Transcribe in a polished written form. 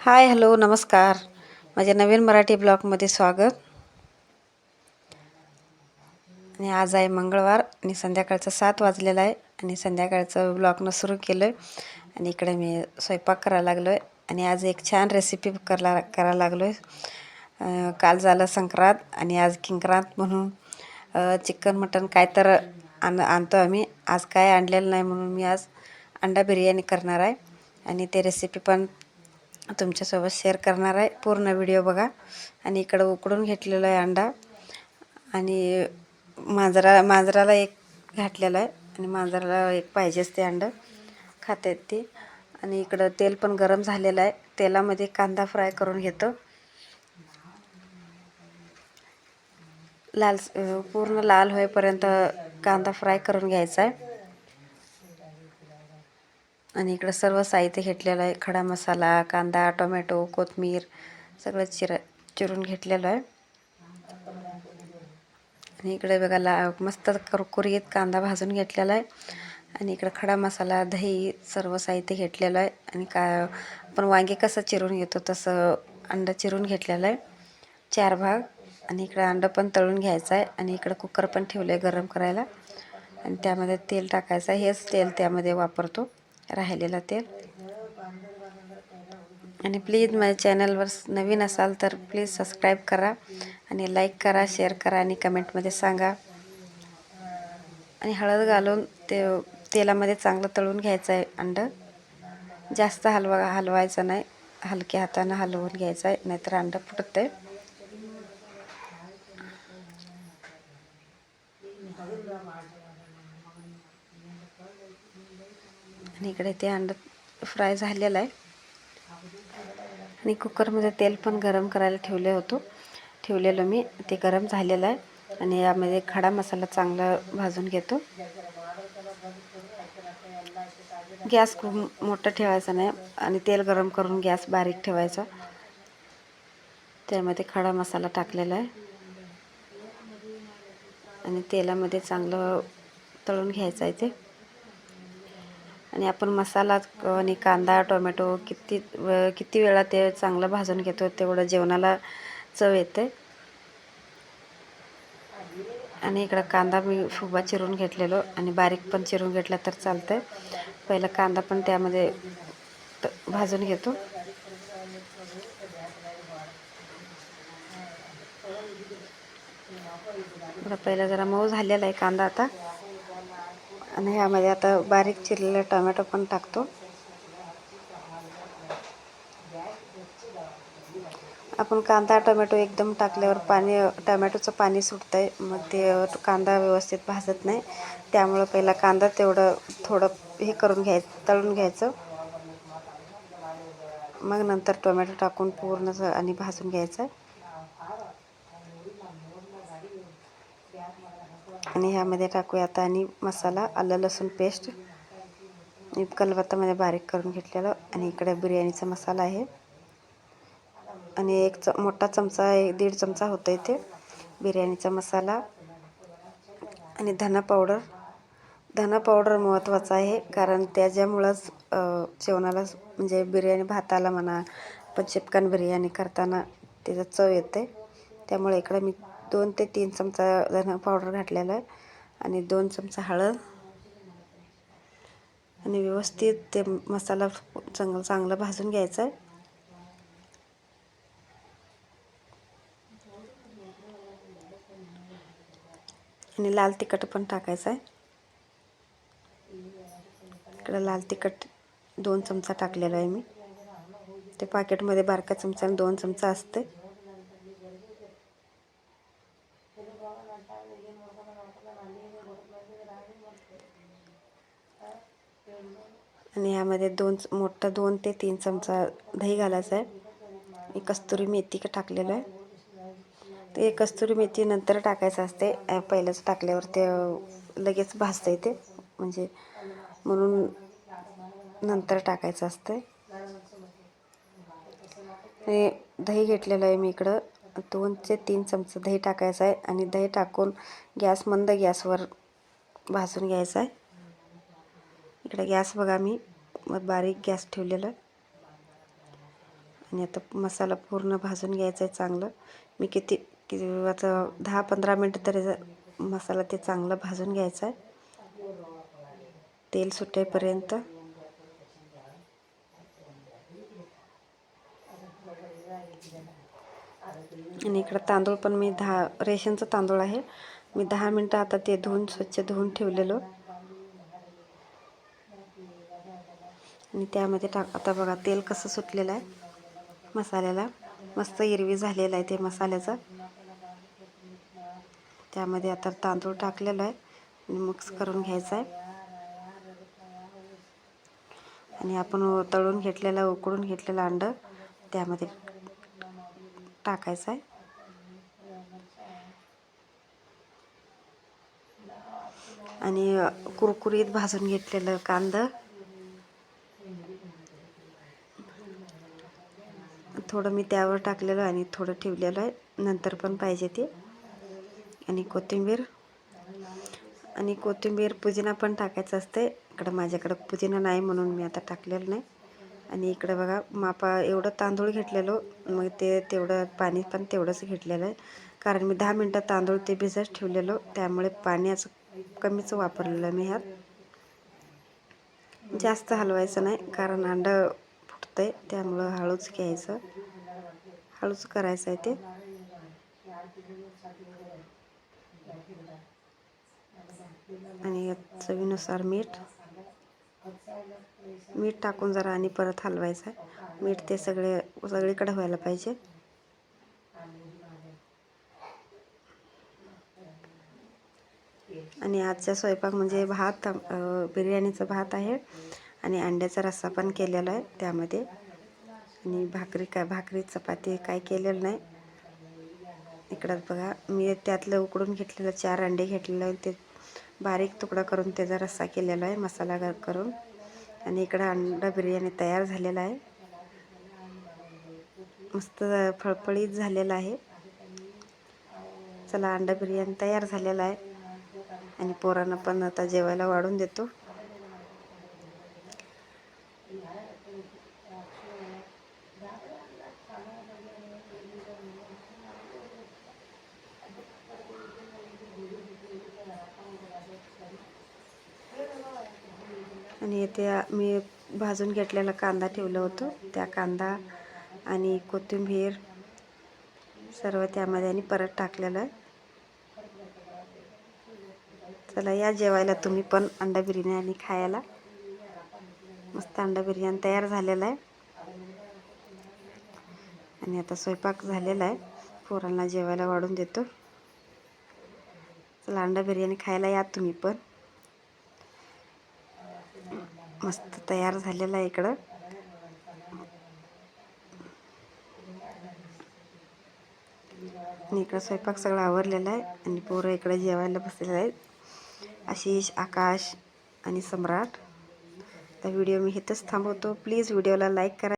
हाय, hello, नमस्कार. माझ्या नवीन मराठी ब्लॉगमध्ये स्वागत. आणि आज आहे मंगळवार आणि संध्याकाळचं 7 वाजलेलं आहे आणि संध्याकाळचं ब्लॉगनं सुरू केलं आहे. आणि इकडे मी स्वयंपाक करायला लागलो आहे आणि आज एक छान रेसिपी करायला लागलो आहे. काल झालं संक्रांत आणि आज किंक्रांत म्हणून चिकन मटन काय तर आणतो आम्ही. आज काय आणलेलं नाही म्हणून मी आज अंडा बिर्याणी करणार आहे आणि ते रेसिपी पण तुमच्यासोबत शेअर करणार आहे. पूर्ण व्हिडिओ बघा. आणि इकडं उकडून घेतलेला आहे अंडा आणि मांजराला एक घातलेलं आहे आणि मांजराला एक पाहिजेच ते अंडं खातात ते. आणि इकडं तेल पण गरम झालेलं आहे. तेलामध्ये कांदा फ्राय करून घेतो. पूर्ण लाल होईपर्यंत कांदा फ्राय करून घ्यायचा आहे. आणि इकडं सर्व साहित्य घेतलेलं आहे. खडा मसाला, कांदा, टोमॅटो, कोथिंबीर सगळं चिरून घेतलेलं आहे. आणि इकडे बघा मस्त कुरकुरीत कांदा भाजून घेतलेला आहे. आणि इकडं खडा मसाला, दही सर्व साहित्य घेतलेलं आहे. आणि आपण वांगे कसं चिरून घेतो तसं अंडं चिरून घेतलेलं आहे 4 भाग. आणि इकडं अंडं पण तळून घ्यायचं आहे. आणि इकडं कुकर पण ठेवलं आहे गरम करायला आणि त्यामध्ये तेल टाकायचं आहे. हेच तेल त्यामध्ये वापरतो, राहिलेलं तेल. आणि प्लीज माझ्या चॅनलवर नवीन असाल तर प्लीज सबस्क्राईब करा आणि लाईक करा, शेअर करा आणि कमेंटमध्ये सांगा. आणि हळद घालून तेलामध्ये चांगलं तळून घ्यायचं आहे अंडं. जास्त हलवायचं नाही, हलक्या हातानं हलवून घ्यायचं आहे, नाहीतर अंडं फुटतं आहे. आणि इकडे ते अंडं फ्राय झालेलं आहे. आणि कुकरमध्ये तेल पण गरम करायला ठेवलेलं मी. ते गरम झालेलं आहे. आणि यामध्ये खडा मसाला चांगला भाजून घेतो. गॅस खूप मोठा ठेवायचा नाही आणि तेल गरम करून गॅस बारीक ठेवायचा. त्यामध्ये खडा मसाला टाकलेला आहे आणि तेलामध्ये चांगलं तळून घ्यायचं आहे ते. आणि आपण मसाला आणि कांदा, टोमॅटो किती वेळा ते चांगलं भाजून घेतो तेवढं जेवणाला चव येते. आणि इकडं कांदा मी उभा चिरून घेतलेलो आणि बारीक पण चिरून घेतला तर चालतं आहे. पहिला कांदा पण त्यामध्ये भाजून घेतो. पहिला जरा मऊ झालेला आहे कांदा आता. आणि ह्यामध्ये आता बारीक चिरलेला टोमॅटो पण टाकतो. आपण कांदा टोमॅटो एकदम टाकल्यावर टोमॅटोचं पाणी सुटतं आहे, मग ते कांदा व्यवस्थित भाजत नाही. त्यामुळं पहिला कांदा तेवढं थोडं तळून घ्यायचं. मग नंतर टोमॅटो टाकून पूर्ण आणि भाजून घ्यायचं. आणि ह्यामध्ये टाकूया आता आणि मसाला, आलं लसूण पेस्ट कलबत्तामध्ये बारीक करून घेतलेलं. आणि इकडे बिर्याणीचा मसाला आहे आणि मोठा चमचा 1.5 चमचा होतं इथे बिर्याणीचा मसाला. आणि धना पावडर महत्त्वाचा आहे, कारण त्याच्यामुळंच जेवणाला म्हणजे बिर्याणी भाताला म्हणा, पण चिकन बिर्याणी करताना त्याचं चव येते. त्यामुळे इकडे मी 2 ते 3 चमचा धना पावडर घातलेला आहे आणि 2 चमचा हळद. आणि व्यवस्थित ते मसाला चांगला भाजून घ्यायचा आहे. आणि लाल तिखट पण टाकायचं आहे. इकडं लाल तिखट 2 चमचा टाकलेला आहे मी. ते पॅकेटमध्ये बारक्या चमच्याने 2 चमचा असते. आणि ह्यामध्ये 2 ते 3 चमचा दही घालायचं आहे. आणि कस्तुरी मेथी टाकलेलं आहे. ते कस्तुरी मेथी नंतर टाकायचं असते, पहिलंच टाकल्यावर ते लगेच भाजतं ते, म्हणून नंतर टाकायचं असतं. हे दही घेतलेलं आहे मी इकडं. 2 ते 3 चमचे दही टाकायचं आहे आणि दही टाकून मंद गॅसवर भाजून घ्यायचं आहे. इकडे गॅस बघा मी बारीक गॅस ठेवलेला. आणि आता मसाला पूर्ण भाजून घ्यायचा आहे चांगलं. मी किती आता 10-15 मिनटं तरी मसाला ते चांगलं भाजून घ्यायचा आहे, तेल सुटेपर्यंत. आणि इकडं तांदूळ पण मी रेशनचा तांदूळ आहे. मी 10 मिनटं आता ते स्वच्छ धुवून ठेवलेलो. आणि त्यामध्ये आता बघा तेल कसं सुटलेलं आहे मसाल्याला. मस्त हिरवी झालेलं आहे ते मसाल्याचं. त्यामध्ये आता तांदूळ टाकलेलं आहे आणि मिक्स करून घ्यायचं आहे. आणि आपण तळून घेतलेलं, उकळून घेतलेलं अंडं त्यामध्ये टाकायचं आहे. आणि कुरकुरीत भाजून घेतलेलं कांदा थोडं मी त्यावर टाकलेलं आणि थोडं ठेवलेलं आहे, नंतर पण पाहिजे ते. आणि कोथिंबीर पुदिना पण टाकायचं असते. इकडं माझ्याकडं पुदिना नाही म्हणून मी आता टाकलेलं नाही. आणि इकडं बघा एवढं तांदूळ घेतलेलो, मग ते तेवढं पाणी पण तेवढंच घेतलेलं आहे. कारण मी 10 मिनटं तांदूळ ते भिजत ठेवलेलो, त्यामुळे पाण्याचं कमीच वापरलेलं मी ह्यात. जास्त हलवायचं नाही कारण अंडं फुटतंय, त्यामुळं हळूच घ्यायचं, हळूच करायचं आहे ते. आणि चवीनुसार मीठ टाकून जरा आणि परत हलवायचं आहे. मीठ ते सगळीकडे व्हायला पाहिजे. आणि आजचा स्वयंपाक म्हणजे बिर्याणीचा भात आहे आणि अंड्याचा रस्सा पण केलेला आहे त्यामध्ये. आणि भाकरी चपाती काय केलेलं नाही. इकडं बघा मी त्यातलं उकडून घेतलेलं 4 अंडे घेतलेलं, ते बारीक तुकडा करून त्याचा रस्सा केलेला आहे मसाला करून. आणि इकडं अंडा बिर्याणी तयार झालेला आहे, मस्त फळफळीत झालेला आहे. चला, अंडा बिर्याणी तयार झालेला आहे आणि पोरांना पण आता जेवायला वाढून देतो. आणि इथे मी भाजून घेतलेला कांदा ठेवलं होतं, त्या कांदा आणि कोथिंबीर सर्व त्यामध्ये आणि परत टाकलेलं आहे. चला या जेवायला तुम्ही पण अंडा बिर्याणी खायला. मस्त अंडा बिर्याणी तयार झालेला आहे. आणि आता स्वयंपाक झालेला आहे, पोरांना जेवायला वाढून देतो. चला, अंडा बिर्याणी खायला या तुम्ही पण. मस्त तयार झालेला आहे इकडं. आणि इकडं स्वयंपाक सगळं आवरलेला आहे आणि पोरं इकडे जेवायला बसलेले आहेत, आशिष, आकाश आणि सम्राट. तर व्हिडिओ मी इथंच थांबवतो. प्लीज व्हिडिओला लाईक करा.